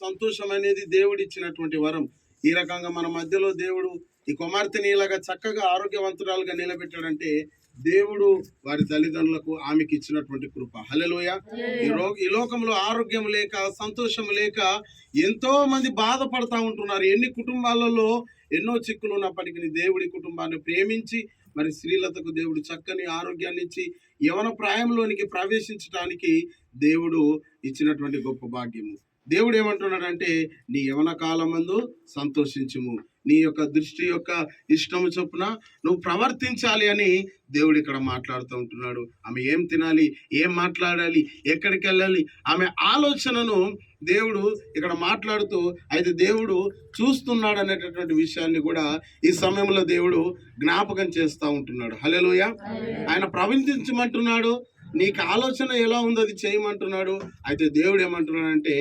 సంతోషం అనేది దేవుడు ఇచ్చినటువంటి వరం. ఈ రకంగా మన మధ్యలో దేవుడు ఈ కుమార్తెని ఇలాగా చక్కగా ఆరోగ్యవంతురాలుగా నిలబెట్టాడంటే దేవుడు వారి తల్లిదండ్రులకు ఆమెకి ఇచ్చినటువంటి కృప. హల్లెలూయా. ఈ లోకంలో ఆరోగ్యం లేక, సంతోషం లేక ఎంతో మంది బాధపడతా ఉంటున్నారు. ఎన్ని కుటుంబాలలో ఎన్నో చిక్కులు ఉన్నప్పటికీ దేవుడి కుటుంబాన్ని ప్రేమించి మరి స్త్రీలతకు దేవుడు చక్కని ఆరోగ్యాన్ని ఇచ్చి యవన ప్రాయంలోనికి ప్రవేశించడానికి దేవుడు ఇచ్చినటువంటి గొప్ప భాగ్యము. దేవుడు ఏమంటున్నాడంటే, నీ యవన కాలమందు సంతోషించుము, నీ యొక్క దృష్టి యొక్క ఇష్టము చొప్పున నువ్వు ప్రవర్తించాలి అని దేవుడు ఇక్కడ మాట్లాడుతూ ఉంటున్నాడు. ఆమె ఏం తినాలి, ఏం మాట్లాడాలి, ఎక్కడికి వెళ్ళాలి, ఆమె ఆలోచనను దేవుడు ఇక్కడ మాట్లాడుతూ, అయితే దేవుడు చూస్తున్నాడు అనేటటువంటి విషయాన్ని కూడా ఈ సమయంలో దేవుడు జ్ఞాపకం చేస్తూ ఉంటున్నాడు. హల్లెలూయా. ఆయన ప్రవర్తించమంటున్నాడు. నీకు ఆలోచన ఎలా ఉందో అది చేయమంటున్నాడు. అయితే దేవుడు ఏమంటున్నాడంటే,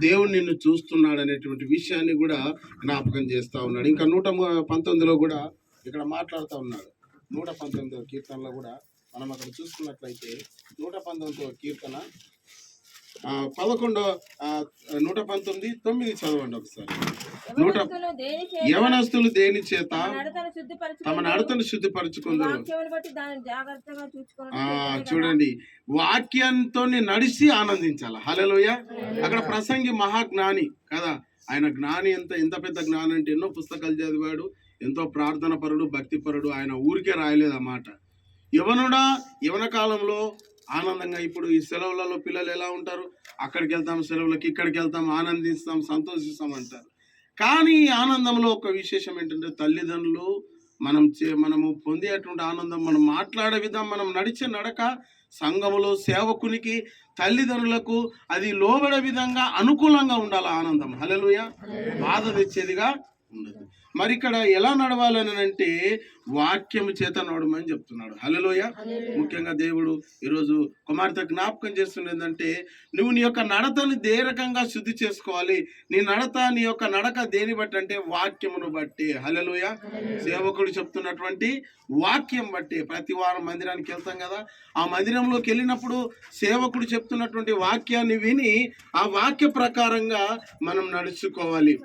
దేవుడు నిన్ను చూస్తున్నాడు అనేటువంటి విషయాన్ని కూడా జ్ఞాపకం చేస్తూ ఉన్నాడు. ఇంకా 119లో కూడా ఇక్కడ మాట్లాడుతూ ఉన్నాడు. 119వ కీర్తనలో కూడా మనం అక్కడ చూసుకున్నట్లయితే 119వ కీర్తన 119 చదవండి ఒకసారి. యవనస్తులు దేని చేత తమ నడతను శుద్ధిపరచుకుందరు. చూడండి, వాక్యంతో నడిచి ఆనందించాలి. హల్లెలూయా. అక్కడ ప్రసంగి మహాజ్ఞాని కదా. ఆయన జ్ఞాని ఎంత పెద్ద జ్ఞాని అంటే ఎన్నో పుస్తకాలు చదివాడు, ఎంతో ప్రార్థన పరుడు, భక్తి పరుడు. ఆయన ఊరికే రాయలేదు ఆ మాట. యవన కాలంలో ఆనందంగా, ఇప్పుడు ఈ సెలవులలో పిల్లలు ఎలా ఉంటారు, అక్కడికి వెళ్తాం, సెలవులకి ఇక్కడికి వెళ్తాం, ఆనందిస్తాం, సంతోషిస్తాం అంటారు. కానీ ఈ ఆనందంలో ఒక విశేషం ఏంటంటే, తల్లిదండ్రులు మనము పొందేటువంటి ఆనందం, మనం మాట్లాడే విధానం, మనం నడిచే నడక, సంఘములో సేవకునికి, తల్లిదండ్రులకు అది లోబడే విధంగా అనుకూలంగా ఉండాలి ఆనందం. హల్లెలూయా. బాధ తెచ్చేదిగా ఉండదు. మరి ఇక్కడ ఎలా నడవాలని అంటే, వాక్యము చేత నడవమని చెప్తున్నాడు. హల్లెలూయా. ముఖ్యంగా దేవుడు ఈరోజు కుమార్తె జ్ఞాపకం చేస్తుంది ఏంటంటే, నువ్వు నీ యొక్క నడతని ఏ రకంగా శుద్ధి చేసుకోవాలి. నీ యొక్క నడక దేని బట్టి అంటే, వాక్యమును బట్టి. హల్లెలూయా. సేవకుడు చెప్తున్నటువంటి వాక్యం బట్టి. ప్రతి వారం మందిరానికి వెళ్తాం కదా, ఆ మందిరంలోకి వెళ్ళినప్పుడు సేవకుడు చెప్తున్నటువంటి వాక్యాన్ని విని ఆ వాక్య ప్రకారంగా మనం నడుచుకోవాలి.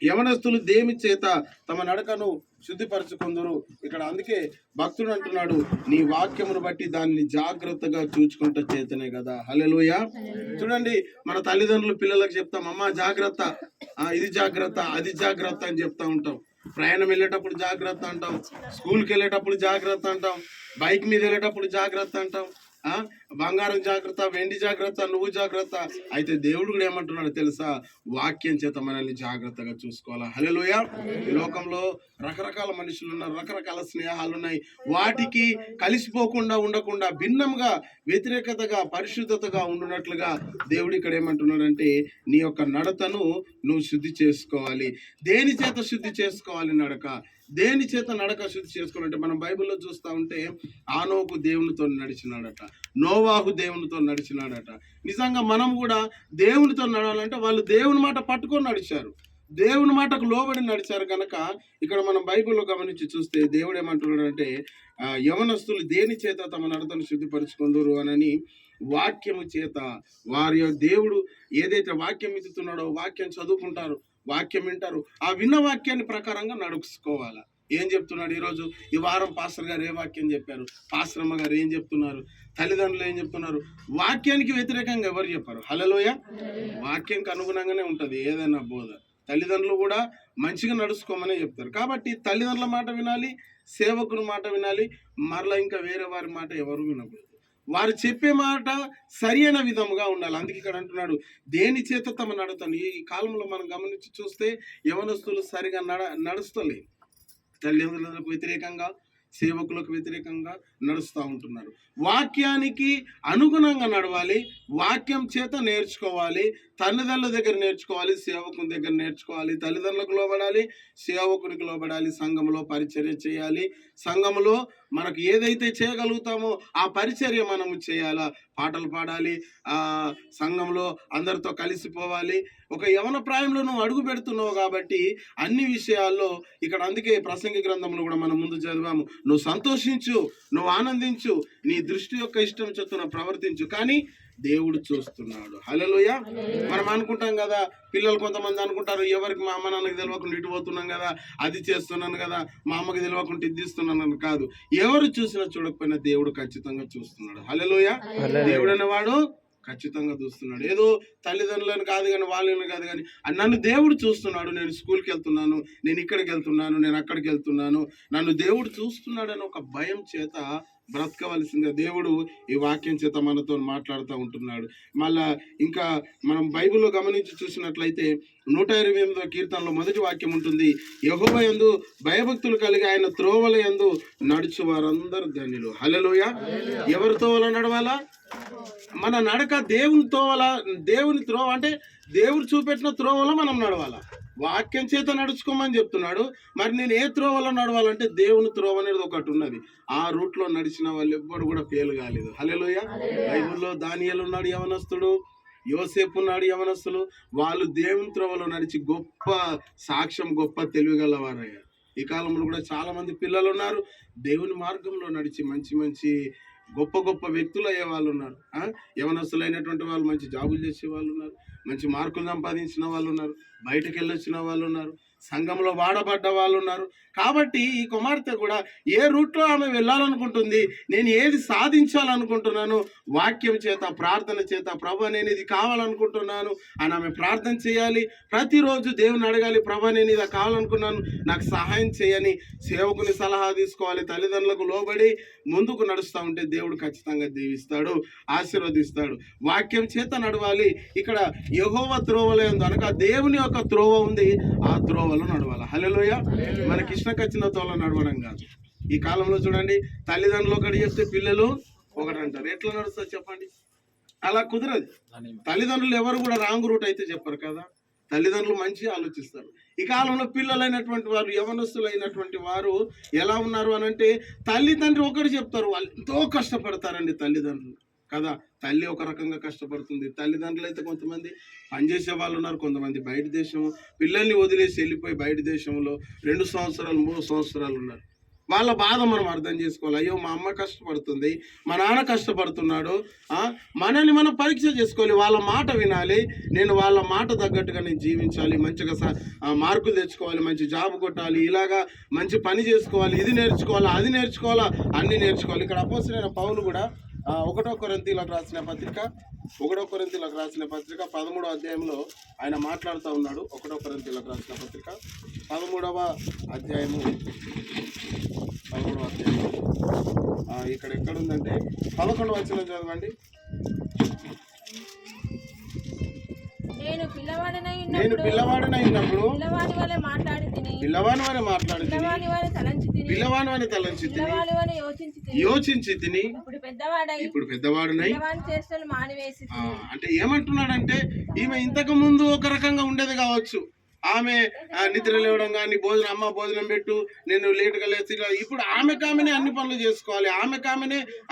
యవనస్తులు దేని చేత తమ నడకను శుద్ధిపరచుకుందరు. ఇక్కడ అందుకే భక్తుడు అంటున్నాడు, నీ వాక్యమును బట్టి దాన్ని జాగ్రత్తగా చూచుకుంటూ చేతనే కదా. హల్లెలూయా. చూడండి, మన తల్లిదండ్రులు పిల్లలకు చెప్తాం, అమ్మా జాగ్రత్త, ఇది జాగ్రత్త, అది జాగ్రత్త అని చెప్తా ఉంటాం. ప్రయాణం వెళ్ళేటప్పుడు జాగ్రత్త అంటాం, స్కూల్కి వెళ్ళేటప్పుడు జాగ్రత్త అంటాం, బైక్ మీద వెళ్ళేటప్పుడు జాగ్రత్త అంటాం, బంగారం జాగ్రత్త, వెండి జాగ్రత్త, నువ్వు జాగ్రత్త. అయితే దేవుడు కూడా ఏమంటున్నాడు తెలుసా, వాక్యం చేత మనల్ని జాగ్రత్తగా చూసుకోవాలా. హల్లెలూయా. ఈ లోకంలో రకరకాల మనుషులు ఉన్నారు, రకరకాల స్నేహాలు ఉన్నాయి. వాటికి కలిసిపోకుండా ఉండకుండా భిన్నంగా, వ్యతిరేకతగా, పరిశుద్ధతగా ఉండునట్లుగా దేవుడు ఇక్కడ ఏమంటున్నాడంటే, నీ యొక్క నడతను నువ్వు శుద్ధి చేసుకోవాలి. దేని చేత శుద్ధి చేసుకోవాలి నడక, దేని చేత నడక శుద్ధి చేసుకోవాలంటే, మనం బైబిల్లో చూస్తూ ఉంటే, ఆనోకు దేవునితో నడిచినాడట, నోవాహు దేవునితో నడిచినాడట. నిజంగా మనం కూడా దేవునితో నడవాలంటే వాళ్ళు దేవుని మాట పట్టుకొని నడిచారు, దేవుని మాటకు లోబడి నడిచారు కనుక ఇక్కడ మనం బైబిల్లో గమనించి చూస్తే దేవుడు ఏమంటున్నాడంటే, యవనస్తులు దేని చేత తమ నడతను శుద్ధిపరచుకుందరు అని, వాక్యము చేత. వారి దేవుడు ఏదైతే వాక్యం ఇస్తున్నాడో వాక్యం చదువుకుంటారు, వాక్యం వింటారు, ఆ విన్న వాక్యాన్ని ప్రకారంగా నడుచుకోవాలా. ఏం చెప్తున్నాడు ఈరోజు ఈ వారం పాస్టర్ గారు ఏ వాక్యం చెప్పారు, పాస్టర్ అమ్మ గారు ఏం చెప్తున్నారు, తల్లిదండ్రులు ఏం చెప్తున్నారు, వాక్యానికి వ్యతిరేకంగా ఎవరు చెప్పారు. హల్లెలూయా. వాక్యంకి అనుగుణంగానే ఉంటుంది ఏదైనా బోధ. తల్లిదండ్రులు కూడా మంచిగా నడుచుకోమనే చెప్తారు. కాబట్టి తల్లిదండ్రుల మాట వినాలి, సేవకుని మాట వినాలి, మరలా ఇంకా వేరే వారి మాట ఎవరు వినకూడదు. వారు చెప్పే మాట సరి అయిన విధముగా ఉండాలి. అందుకే ఇక్కడ అంటున్నాడు, దేని చేత తమ నడతను. ఈ కాలంలో మనం గమనించి చూస్తే యవనస్తులు సరిగా నడుస్తలేదు. తల్లిదండ్రులకు వ్యతిరేకంగా, సేవకులకు వ్యతిరేకంగా నడుస్తూ ఉంటున్నారు. వాక్యానికి అనుగుణంగా నడవాలి, వాక్యం చేత నేర్చుకోవాలి. తల్లిదండ్రుల దగ్గర నేర్చుకోవాలి, సేవకుని దగ్గర నేర్చుకోవాలి. తల్లిదండ్రులకు లోబడాలి, సేవకునికి లోబడాలి. సంఘంలో పరిచర్య చేయాలి. సంఘంలో మనకు ఏదైతే చేయగలుగుతామో ఆ పరిచర్య మనము చేయాలా. పాటలు పాడాలి, సంఘంలో అందరితో కలిసిపోవాలి. ఒక యవన ప్రాయంలో నువ్వు అడుగు పెడుతున్నావు కాబట్టి అన్ని విషయాల్లో ఇక్కడ, అందుకే ప్రసంగి గ్రంథంలో కూడా మనం ముందు చదివాము, నువ్వు సంతోషించు, నువ్వు ఆనందించు, నీ దృష్టి యొక్క ఇష్టం చొప్పున ప్రవర్తించు, కానీ దేవుడు చూస్తున్నాడు. హల్లెలూయా. మనం అనుకుంటాం కదా, పిల్లలు కొంతమంది అనుకుంటారు, ఎవరికి మా అమ్మ నాన్నకి తెలియకుండా ఇటు పోతున్నాం కదా, అది చేస్తున్నాను కదా, మా అమ్మకి తెలియకుండా ఇది ఇస్తున్నాను కాదు. ఎవరు చూసినా చూడకపోయినా దేవుడు ఖచ్చితంగా చూస్తున్నాడు. హల్లెలూయా. దేవుడు అనేవాడు ఖచ్చితంగా చూస్తున్నాడు. ఏదో తల్లిదండ్రులను కాదు కానీ, వాళ్ళని కాదు కానీ, నన్ను దేవుడు చూస్తున్నాడు. నేను స్కూల్కి వెళ్తున్నాను, నేను ఇక్కడికి వెళ్తున్నాను, నేను అక్కడికి వెళ్తున్నాను, నన్ను దేవుడు చూస్తున్నాడు అని ఒక భయం చేత బ్రతకవలసిందిగా దేవుడు ఈ వాక్యం చేత మనతో మాట్లాడుతూ ఉంటున్నాడు. మళ్ళా ఇంకా మనం బైబిల్లో గమనించి చూసినట్లయితే 128వ కీర్తనలో మొదటి వాక్యం ఉంటుంది, యెహోవా యందు భయభక్తులు కలిగి ఆయన త్రోవల యందు నడుచు వారందరూ ధన్యులు. హల్లెలూయా. ఎవరి తోవల నడవాలా? మన నడక దేవుని తోవల, దేవుని త్రోవ అంటే దేవుడు చూపెట్టిన త్రోవలో మనం నడవాలా. వాక్యం చేత నడుచుకోమని చెప్తున్నాడు. మరి నేను ఏ త్రోవలో నడవాలంటే దేవుని త్రోవ అనేది ఒకటి ఉన్నది. ఆ రూట్లో నడిచిన వాళ్ళు ఎవ్వరు కూడా ఫెయిల్ కాలేదు. హల్లెలూయా. బైబిల్లో దానియేలు ఉన్నాడు యవనస్తుడు, యోసేపు ఉన్నాడు యవనస్తులు. వాళ్ళు దేవుని త్రోవలో నడిచి గొప్ప సాక్ష్యం, గొప్ప తెలివిగలవారయ్యారు. ఈ కాలంలో కూడా చాలా మంది పిల్లలు ఉన్నారు, దేవుని మార్గంలో నడిచి మంచి మంచి గొప్ప గొప్ప వ్యక్తులు అయ్యే వాళ్ళు ఉన్నారు. యవనస్తులు అయినటువంటి వాళ్ళు మంచి జాబులు చేసే వాళ్ళు ఉన్నారు, మంచి మార్కులు సంపాదించిన వాళ్ళు ఉన్నారు, బయటకు వెళ్ళొచ్చిన వాళ్ళు ఉన్నారు, సంఘంలో వాడబడ్డ వాళ్ళు ఉన్నారు. కాబట్టి ఈ కుమార్తె కూడా ఏ రూట్లో ఆమె వెళ్ళాలనుకుంటుంది, నేను ఏది సాధించాలనుకుంటున్నాను, వాక్యం చేత, ప్రార్థన చేత, ప్రభు నేను ఇది కావాలనుకుంటున్నాను అని ఆమె ప్రార్థన చేయాలి. ప్రతిరోజు దేవుని అడగాలి, ప్రభు నేను ఇది కావాలనుకున్నాను, నాకు సహాయం చేయని సేవకుని సలహా తీసుకోవాలి. తల్లిదండ్రులకు లోబడి ముందుకు నడుస్తూ ఉంటే దేవుడు ఖచ్చితంగా దీవిస్తాడు, ఆశీర్వదిస్తాడు. వాక్యం చేత నడవాలి. ఇక్కడ యెహోవా త్రోవలో అనగా దేవుని యొక్క త్రోవ ఉంది, ఆ త్రోవలో నడవాలి. హల్లెలూయా. మనకి ఇష్టం వచ్చిన త్రోవలో నడవడం కాదు. ఈ కాలంలో చూడండి, తల్లిదండ్రులు ఒకటి చెప్తే పిల్లలు ఒకటి అంటారు. ఎట్లా నడుస్తుంది చెప్పండి? అలా కుదరదు. తల్లిదండ్రులు ఎవరు కూడా రాంగ్ రూట్ అయితే చెప్పరు కదా, తల్లిదండ్రులు మంచిగా ఆలోచిస్తారు. ఈ కాలంలో పిల్లలైనటువంటి వారు, యవనస్తులైనటువంటి వారు ఎలా ఉన్నారు అని అంటే, తల్లిదండ్రులు ఒకటి చెప్తారు, వాళ్ళు ఎంతో కష్టపడతారండి తల్లిదండ్రులు కదా. తల్లి ఒక రకంగా కష్టపడుతుంది, తల్లిదండ్రులు అయితే కొంతమంది పనిచేసే వాళ్ళు ఉన్నారు, కొంతమంది బయట దేశం పిల్లల్ని వదిలేసి వెళ్ళిపోయి బయట దేశంలో 2 సంవత్సరాలు 3 సంవత్సరాలు ఉన్నారు. వాళ్ళ బాధ మనం అర్థం చేసుకోవాలి. అయ్యో మా అమ్మ కష్టపడుతుంది, మా నాన్న కష్టపడుతున్నాడు, మనల్ని మనం పరీక్ష చేసుకోవాలి, వాళ్ళ మాట వినాలి, నేను వాళ్ళ మాట తగ్గట్టుగా నేను జీవించాలి, మంచిగా మార్కులు తెచ్చుకోవాలి, మంచి జాబ్ కొట్టాలి, ఇలాగా మంచి పని చేసుకోవాలి, ఇది నేర్చుకోవాలా, అది నేర్చుకోవాలా, అన్నీ నేర్చుకోవాలి. ఇక్కడ అపోస్తలుడైన పౌలు కూడా 1 కొరింథీయులకు రాసిన పత్రిక 13వ అధ్యాయంలో ఆయన మాట్లాడుతూ ఉన్నాడు. 1 కొరింథీయులకు రాసిన పత్రిక 13వ అధ్యాయము ఇక్కడ ఎక్కడుందంటే 11వ వచనం చదవండి. నేను పిల్లవాడినై ఉన్నప్పుడు పిల్లవాని వలె మాట్లాడి పిల్లవాని వలె తలంచి యోచించి తిని ఇప్పుడు పెద్దవాడినై చేష్టలు మానివేసి. అంటే ఏమంటున్నాడంటే, ఈమె ఇంతకు ముందు ఒక రకంగా ఉండేది కావచ్చు, ఆమె నిద్ర లేవడం కానీ, భోజనం అమ్మ భోజనం పెట్టు, నేను లేటుగా లేచి, ఇప్పుడు ఆమెనే అన్ని పనులు చేసుకోవాలి.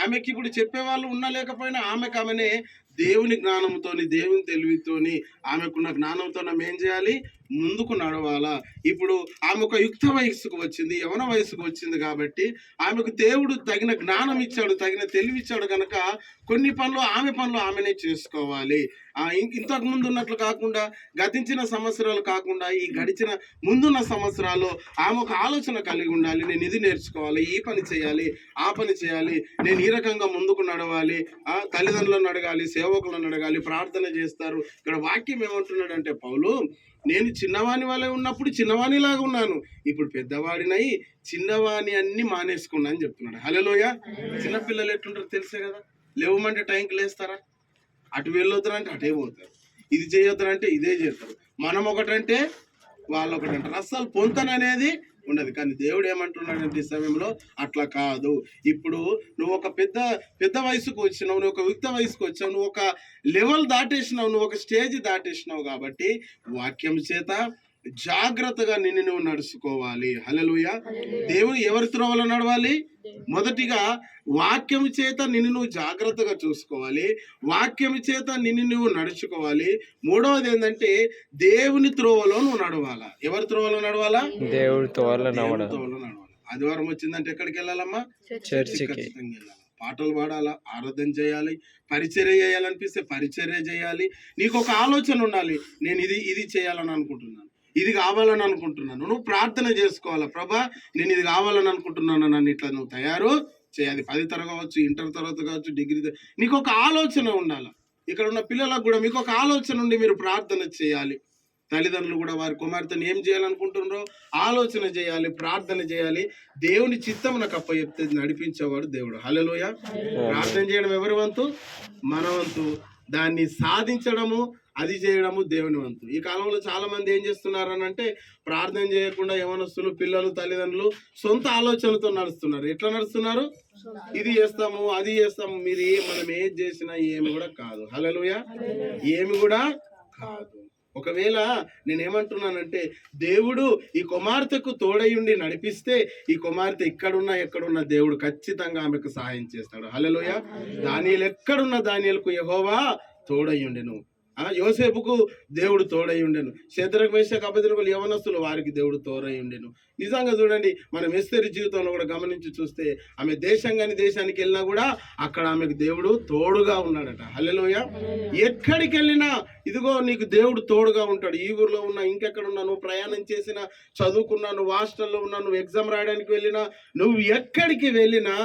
ఆమెకి ఇప్పుడు చెప్పేవాళ్ళు ఉన్నా లేకపోయినా ఆమెనే దేవుని జ్ఞానంతోని, దేవుని తెలివితోని, ఆమెకున్న జ్ఞానంతో ఆమె ఏం చేయాలి, ముందుకు నడవాలా. ఇప్పుడు ఆమె ఒక యుక్త వయస్సుకు వచ్చింది, యవన వయసుకు వచ్చింది కాబట్టి ఆమెకు దేవుడు తగిన జ్ఞానం ఇచ్చాడు, తగిన తెలివి ఇచ్చాడు కనుక కొన్ని పనులు ఆమెనే చేసుకోవాలి. ఇంతకు ముందు ఉన్నట్లు కాకుండా, గతించిన సంవత్సరాలు కాకుండా, ఈ గడిచిన ముందున్న సంవత్సరాల్లో ఆమె ఒక ఆలోచన కలిగి ఉండాలి. నేను ఇది నేర్చుకోవాలి, ఈ పని చేయాలి, ఆ పని చేయాలి, నేను ఈ రకంగా ముందుకు నడవాలి, తల్లిదండ్రులను అడగాలి, సేవకులను అడగాలి, ప్రార్థన చేస్తారు. ఇక్కడ వాక్యం ఏమంటున్నాడంటే పౌలు, నేను చిన్నవాణి వల్ల ఉన్నప్పుడు చిన్నవాణిలాగా ఉన్నాను, ఇప్పుడు పెద్దవాడినై చిన్నవాణి అన్ని మానేసుకున్నా అని చెప్తున్నాడు. హల్లెలూయా. చిన్నపిల్లలు ఎట్లుంటారు తెలుసే కదా, లేవమంటే టైంకి లేస్తారా, అటు వెళ్ళొద్దురంటే అటే పోతారు, ఇది చేయొద్దురంటే ఇదే చేస్తారు, మనం ఒకటంటే వాళ్ళు ఒకటంటారు, అస్సలు పొంతననేది ఉండదు. కానీ దేవుడు ఏమంటున్నాడంటే ఈ సమయంలో అట్లా కాదు. ఇప్పుడు నువ్వు ఒక పెద్ద వయసుకు వచ్చినావు, నువ్వు ఒక యుక్త వయసుకు వచ్చావు, నువ్వు ఒక లెవెల్ దాటేసినావు, నువ్వు ఒక స్టేజ్ దాటేసినావు కాబట్టి వాక్యం చేత జాగ్రత్తగా నిన్ను నువ్వు నడుచుకోవాలి. హల్లెలూయా. దేవుడు ఎవరి త్రోవలో నడవాలి? మొదటిగా వాక్యం చేత నిన్ను నువ్వు జాగ్రత్తగా చూసుకోవాలి, వాక్యం చేత నిన్ను నువ్వు నడుచుకోవాలి. మూడవది ఏంటంటే దేవుని త్రోవలో నువ్వు నడవాలా. ఎవరి త్రోవలో నడవాలా? దేవుడి త్రోవలో నడవాలి. ఆదివారం వచ్చిందంటే ఎక్కడికి వెళ్ళాలమ్మా? చర్చికి ఖచ్చితంగా వెళ్ళాలి. పాటలు పాడాలా, ఆరాధన చేయాలి, పరిచర్య చేయాలనిపిస్తే పరిచర్య చేయాలి. నీకు ఒక ఆలోచన ఉండాలి, నేను ఇది చేయాలని అనుకుంటున్నాను, ఇది కావాలని అనుకుంటున్నాను. నువ్వు ప్రార్థన చేసుకోవాలా, ప్రభా నేను ఇది కావాలని అనుకుంటున్నాను, నన్ను ఇట్లా నువ్వు తయారు చేయాలి. 10 తరగతి కావచ్చు, ఇంటర్ తర్వాత కావచ్చు, డిగ్రీ, నీకు ఒక ఆలోచన ఉండాలి. ఇక్కడ ఉన్న పిల్లలకు కూడా మీకు ఒక ఆలోచన ఉండి మీరు ప్రార్థన చేయాలి. తల్లిదండ్రులు కూడా వారి కుమార్తెను ఏం చేయాలనుకుంటున్నారో ఆలోచన చేయాలి, ప్రార్థన చేయాలి. దేవుని చిత్తం నాకు అప్పచెప్తే నడిపించేవాడు దేవుడు. హల్లెలూయా. ప్రార్థన చేయడం ఎవరి వంతు? మన వంతు. దాన్ని సాధించడము, అది చేయడము దేవుని వంతు. ఈ కాలంలో చాలా మంది ఏం చేస్తున్నారు అని అంటే, ప్రార్థన చేయకుండా యవనస్తులు, పిల్లలు, తల్లిదండ్రులు సొంత ఆలోచనలతో నడుస్తున్నారు. ఎట్లా నడుస్తున్నారు? ఇది చేస్తాము, అది చేస్తాము. మీరు మనం ఏది చేసినా ఏమి కూడా కాదు. హల్లెలూయా. ఏమి కూడా కాదు. ఒకవేళ నేనేమంటున్నానంటే, దేవుడు ఈ కుమార్తెకు తోడయుండి నడిపిస్తే ఈ కుమార్తె ఎక్కడున్నా దేవుడు ఖచ్చితంగా ఆమెకు సహాయం చేస్తాడు. హల్లెలూయా. దానియేలు ఎక్కడున్న దానియేలుకు యెహోవా తోడయుండెను. యోసేపుకు దేవుడు తోడై ఉండెను. శద్రక్ మేషక్ అబేద్నెగోలు యవనస్తులు, వారికి దేవుడు తోడై ఉండెను. నిజంగా చూడండి, మనం ఎస్తేరు జీవితంలో కూడా గమనించి చూస్తే, ఆమె దేశానికి వెళ్ళినా కూడా అక్కడ ఆమెకు దేవుడు తోడుగా ఉన్నాడట. హల్లెలూయా. ఎక్కడికి వెళ్ళినా ఇదిగో నీకు దేవుడు తోడుగా ఉంటాడు. ఈ ఊర్లో ఉన్నా, ఇంకెక్కడున్నా, నువ్వు ప్రయాణం చేసినా, చదువుకున్నా, నువ్వు హాస్టల్లో ఉన్నా, నువ్వు ఎగ్జామ్ రాయడానికి వెళ్ళినా, నువ్వు ఎక్కడికి వెళ్ళినా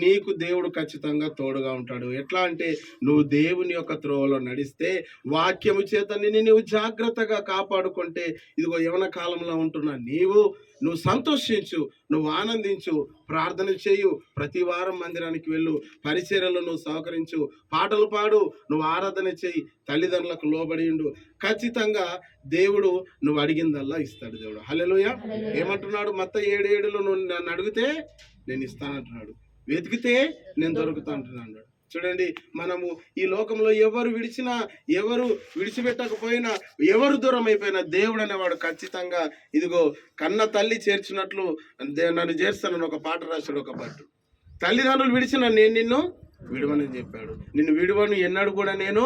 నీకు దేవుడు ఖచ్చితంగా తోడుగా ఉంటాడు. ఎట్లా అంటే, నువ్వు దేవుని యొక్క త్రోవలో నడిస్తే, వాక్యము చేత నిన్ను నువ్వు జాగ్రత్తగా కాపాడుకుంటే, ఇదిగో యవన కాలంలో ఉంటున్నా నువ్వు సంతోషించు, నువ్వు ఆనందించు, ప్రార్థన చేయు, ప్రతి వారం మందిరానికి వెళ్ళు, పరిచర్యలో నువ్వు సహకరించు, పాటలు పాడు, నువ్వు ఆరాధన చేయి, తల్లిదండ్రులకు లోబడి ఉండు. ఖచ్చితంగా దేవుడు నువ్వు అడిగిందల్లా ఇస్తాడు దేవుడు. హల్లెలూయా. ఏమంటున్నాడు? మత్తయి 7:7 నువ్వు నన్ను అడిగితే నేను ఇస్తానంటున్నాడు, వెతికితే నేను దొరుకుతా అంటున్నాడు. చూడండి, మనము ఈ లోకంలో ఎవరు విడిచినా, ఎవరు విడిచిపెట్టకపోయినా, ఎవరు దూరం అయిపోయినా, దేవుడు అనేవాడు ఖచ్చితంగా ఇదిగో కన్న తల్లి చేర్చినట్లు నన్ను చేస్తానని ఒక పాట రాశాడు ఒక భట్టు. తల్లిదండ్రులు విడిచిన నేను నిన్ను విడవని చెప్పాడు. నిన్ను విడవను ఎన్నడు కూడా నేను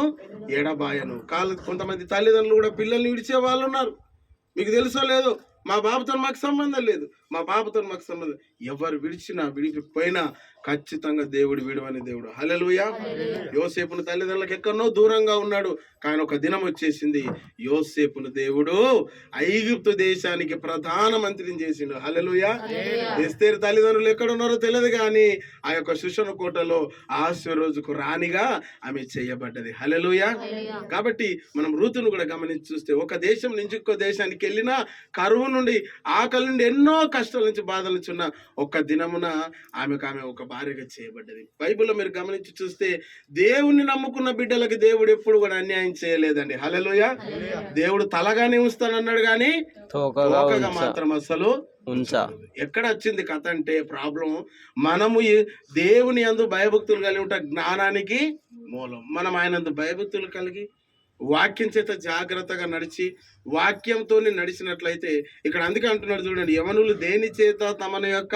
ఎడబాయను. కొంతమంది తల్లిదండ్రులు కూడా పిల్లల్ని విడిచే వాళ్ళు ఉన్నారు. మీకు తెలుసో లేదో, మా బాబుతో మాకు సంబంధం లేదు, మా బాబుతో మాకు సంబంధం. ఎవరు విడిచినా విడిపోయినా ఖచ్చితంగా దేవుడు విడవని దేవుడు. హల్లెలూయా. యోసేపును తల్లిదండ్రులకు ఎక్కడనో దూరంగా ఉన్నాడు, కానీ ఒక దినం వచ్చేసింది, యోసేపును దేవుడు ఐగుప్తు దేశానికి ప్రధానమంత్రిని చేసిండు. హల్లెలూయా. ఎస్తేరు తల్లిదండ్రులు ఎక్కడున్నారో తెలియదు, కానీ ఆ యొక్క శుషన కోటలో ఆశ్వరోజుకు రాణిగా ఆమె చేయబడ్డది. హల్లెలూయా. కాబట్టి మనం రూతును కూడా గమనించి చూస్తే, ఒక దేశం నుంచి ఇంకో దేశానికి వెళ్ళినా, కరువు నుండి, ఆకలి నుండి, ఎన్నో కష్టాల నుంచి, బాధల నుంచి ఉన్న ఒక్క దినమున ఆమె ఒక భార్యగా చేయబడ్డది. బైబిల్లో మీరు గమనించి చూస్తే, దేవుణ్ణి నమ్ముకున్న బిడ్డలకు దేవుడు ఎప్పుడు కూడా అన్యాయం చేయలేదండి. హల్లెలూయా. దేవుడు తలగానే ఉంచుతానన్నాడు, కానీ తోకగా మాత్రం అసలు ఎక్కడ వచ్చింది కథ అంటే ప్రాబ్లం, మనము దేవుని యందు భయభక్తులు కలిగి ఉంటే జ్ఞానానికి మూలం. మనం ఆయనందు భయభక్తులు కలిగి వాక్యం చేత జాగ్రత్తగా నడిచి, వాక్యంతో నడిచినట్లయితే, ఇక్కడ అందుకే అంటున్నాడు చూడండి, యవనులు దేని చేత తమన యొక్క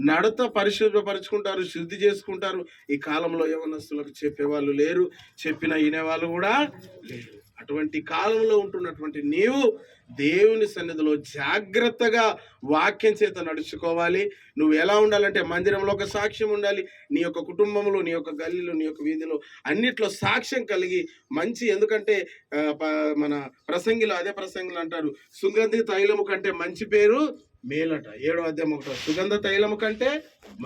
నడత పరిశుభ్రపరుచుకుంటారు, శుద్ధి చేసుకుంటారు. ఈ కాలంలో యవనస్తులకు చెప్పేవాళ్ళు లేరు, చెప్పిన వినేవాళ్ళు కూడా లేరు. అటువంటి కాలంలో ఉంటున్నటువంటి నీవు దేవుని సన్నిధిలో జాగ్రత్తగా వాక్యం చేత నడుచుకోవాలి. నువ్వు ఎలా ఉండాలంటే, మందిరంలో ఒక సాక్ష్యం ఉండాలి, నీ యొక్క కుటుంబంలో, నీ యొక్క గల్లీలో, నీ యొక్క వీధిలో అన్నిట్లో సాక్ష్యం కలిగి మంచి. ఎందుకంటే మన ప్రసంగిలో, అదే ప్రసంగిలో అంటారు, సుగంధి తైలము కంటే మంచి పేరు మేలట. 7వ అధ్యాయం 1. సుగంధ తైలము కంటే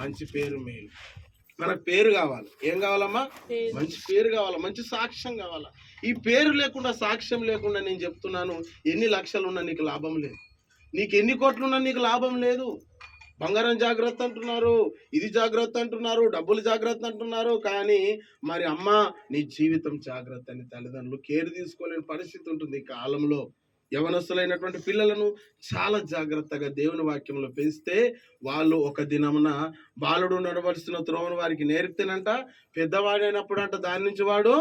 మంచి పేరు మేలు. మనకు పేరు కావాలి. ఏం కావాలమ్మా? మంచి పేరు కావాలా, మంచి సాక్ష్యం కావాలా. ఈ పేరు లేకుండా, సాక్ష్యం లేకుండా నేను చెప్తున్నాను, ఎన్ని లక్షలు ఉన్నా నీకు లాభం లేదు, నీకు ఎన్ని కోట్లున్నా నీకు లాభం లేదు. బంగారం జాగ్రత్త అంటున్నారు, ఇది జాగ్రత్త అంటున్నారు, డబ్బులు జాగ్రత్త అంటున్నారు, కానీ మరి అమ్మ నీ జీవితం జాగ్రత్త అని తల్లిదండ్రులు కేర్ తీసుకోలేని పరిస్థితి ఉంటుంది. ఈ కాలంలో యవనస్తులైనటువంటి పిల్లలను చాలా జాగ్రత్తగా దేవుని వాక్యంలో పెంచితే, వాళ్ళు ఒక దినమున బాలుడు నడవలసిన త్రోవను వారికి నేర్పితేనంట, పెద్దవాడైనప్పుడు అంట దాని నుంచి వాడు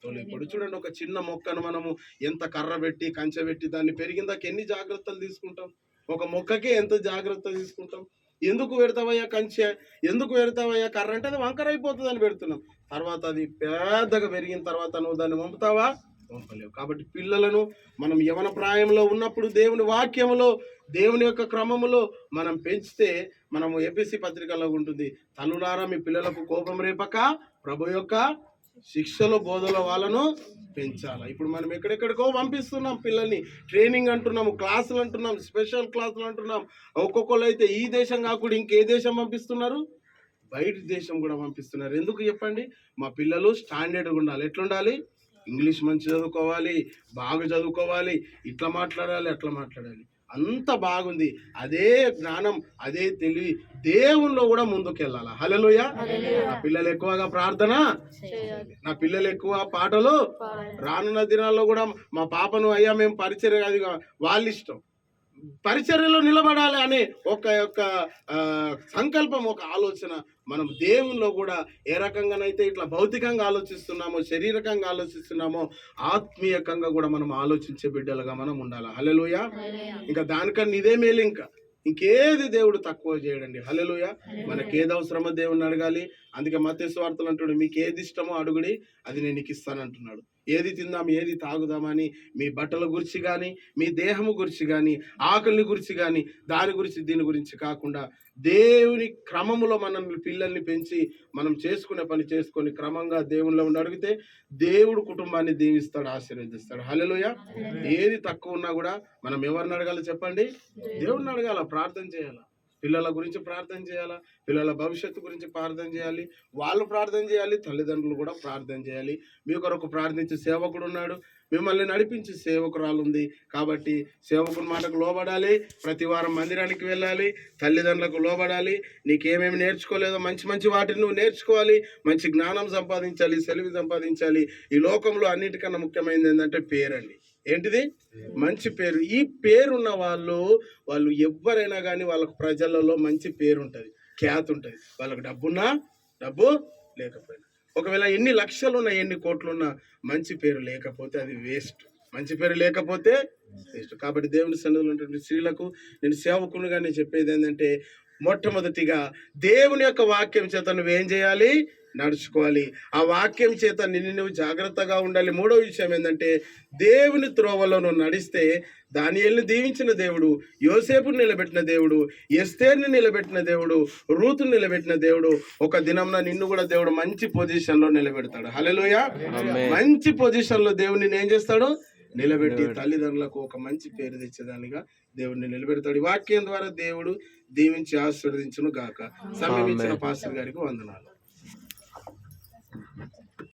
తొలిపడు. చూడండి, ఒక చిన్న మొక్కను మనము ఎంత కర్ర పెట్టి, కంచె పెట్టి, దాన్ని పెరిగిందాక ఎన్ని జాగ్రత్తలు తీసుకుంటాం. ఒక మొక్కకే ఎంత జాగ్రత్త తీసుకుంటాం. ఎందుకు పెడతావయ్యా కంచె, ఎందుకు పెడతావయ్యా కర్ర అంటే, అది వంకర అయిపోతుంది అని పెడుతున్నాం. తర్వాత అది పెద్దగా పెరిగిన తర్వాత నువ్వు దాన్ని పంపుతావా? పంపలేవు. కాబట్టి పిల్లలను మనం యవన ప్రాయంలో ఉన్నప్పుడు దేవుని వాక్యములో, దేవుని యొక్క క్రమములో మనం పెంచితే మనము ఏపీసీ పత్రికలో ఉంటుంది, తల్లులారా మీ పిల్లలకు కోపం రేపక ప్రభు యొక్క శిక్షలో బోధలో వాళ్ళను పెంచాలి. ఇప్పుడు మనం ఎక్కడెక్కడికో పంపిస్తున్నాం పిల్లల్ని, ట్రైనింగ్ అంటున్నాము, క్లాసులు అంటున్నాం, స్పెషల్ క్లాసులు అంటున్నాం. ఒక్కొక్కరు అయితే ఈ దేశం కాకుండా ఇంకే దేశం పంపిస్తున్నారు, బయట దేశం కూడా పంపిస్తున్నారు. ఎందుకు చెప్పండి? మా పిల్లలు స్టాండర్డ్గా ఉండాలి. ఎట్లుండాలి? ఇంగ్లీష్ మంచి చదువుకోవాలి, బాగా చదువుకోవాలి, ఇట్లా మాట్లాడాలి, అట్లా మాట్లాడాలి. అంత బాగుంది. అదే జ్ఞానం, అదే తెలివి దేవుల్లో కూడా ముందుకెళ్ళాలి. హల్లెలూయా. నా పిల్లలు ఎక్కువగా ప్రార్థన, నా పిల్లలు ఎక్కువ పాటలు. రానున్న దినాల్లో కూడా మా పాపను అయ్యా మేము పరిచర్య, అది వాళ్ళ ఇష్టం, పరిచర్యలో నిలబడాలి అనే ఒక సంకల్పం, ఒక ఆలోచన మనం దేవుల్లో కూడా ఏ రకంగానైతే ఇట్లా భౌతికంగా ఆలోచిస్తున్నామో, శరీరకంగా ఆలోచిస్తున్నామో, ఆత్మీయకంగా కూడా మనం ఆలోచించే బిడ్డలుగా మనం ఉండాలి. హల్లెలూయా. ఇంకా దానికన్నా ఇదే మేలు, ఇంకేది దేవుడు తక్కువ చేయడండి. హల్లెలూయా. మనకేది అవసరమో దేవుడిని అడగాలి. అందుకే మత్తయి సువార్తలు అంటాడు, మీకు ఏది ఇష్టమో అడుగుడి, అది నేను నీకు ఇస్తాను అంటున్నాడు. ఏది తిందాం, ఏది తాగుదామని మీ బట్టల గురించి కానీ, మీ దేహము గురించి కానీ, ఆకలిని గురించి కానీ, దాని గురించి దీని గురించి కాకుండా దేవుని క్రమములో మనల్ని పిల్లల్ని పెంచి మనం చేసుకునే పని చేసుకొని క్రమంగా దేవునిలో ఉండి అడిగితే దేవుడు కుటుంబాన్ని దీవిస్తాడు, ఆశీర్వదిస్తాడు. హల్లెలూయా. ఏది తక్కువ ఉన్నా కూడా మనం ఎవరిని అడగాలి చెప్పండి? దేవుడిని అడగాల, ప్రార్థన చేయాలి. పిల్లల గురించి ప్రార్థన చేయాలా, పిల్లల భవిష్యత్తు గురించి ప్రార్థన చేయాలి, వాళ్ళు ప్రార్థన చేయాలి, తల్లిదండ్రులు కూడా ప్రార్థన చేయాలి. మీ కొరకు ప్రార్థించే సేవకుడు ఉన్నాడు, మిమ్మల్ని నడిపించే సేవకురాలు ఉంది. కాబట్టి సేవకుని మాటకు లోబడాలి, ప్రతి వారం మందిరానికి వెళ్ళాలి, తల్లిదండ్రులకు లోబడాలి. నీకేమేమి నేర్చుకోలేదో మంచి మంచి వాటిని నువ్వు నేర్చుకోవాలి, మంచి జ్ఞానం సంపాదించాలి, సెలవు సంపాదించాలి. ఈ లోకంలో అన్నిటికన్నా ముఖ్యమైనది ఏంటంటే పేరండి. ఏంటిది? మంచి పేరు. ఈ పేరున్న వాళ్ళు ఎవరైనా కానీ వాళ్ళకు ప్రజలలో మంచి పేరు ఉంటుంది, ఖ్యాతి ఉంటుంది. వాళ్ళకు డబ్బున్నా, డబ్బు లేకపోయినా, ఒకవేళ ఎన్ని లక్షలున్నా, ఎన్ని కోట్లున్నా, మంచి పేరు లేకపోతే అది వేస్ట్. మంచి పేరు లేకపోతే వేస్ట్. కాబట్టి దేవుని సన్నిధిలో ఉన్నటువంటి స్త్రీలకు నేను సేవకునిగా నేను చెప్పేది ఏంటంటే, మొట్టమొదటిగా దేవుని యొక్క వాక్యం చేత నువ్వేం చేయాలి? నడుచుకోవాలి. ఆ వాక్యం చేత నువ్వు జాగ్రత్తగా ఉండాలి. మూడో విషయం ఏంటంటే, దేవుని త్రోవలో నువ్వు నడిస్తే దానియేలుని దీవించిన దేవుడు, యోసేపుని నిలబెట్టిన దేవుడు, ఎస్తేర్ని నిలబెట్టిన దేవుడు, రూతుని నిలబెట్టిన దేవుడు, ఒక దినంలో నిన్ను కూడా దేవుడు మంచి పొజిషన్లో నిలబెడతాడు. హల్లెలూయా. మంచి పొజిషన్లో దేవుడిని ఏం చేస్తాడు? నిలబెట్టి తల్లిదండ్రులకు ఒక మంచి పేరు తెచ్చేదానిగా దేవుడిని నిలబెడతాడు. ఈ వాక్యం ద్వారా దేవుడు దీవించి ఆశీర్వదించును గాక. సమయం ఇచ్చిన పాస్టర్ గారికి వందనాలు.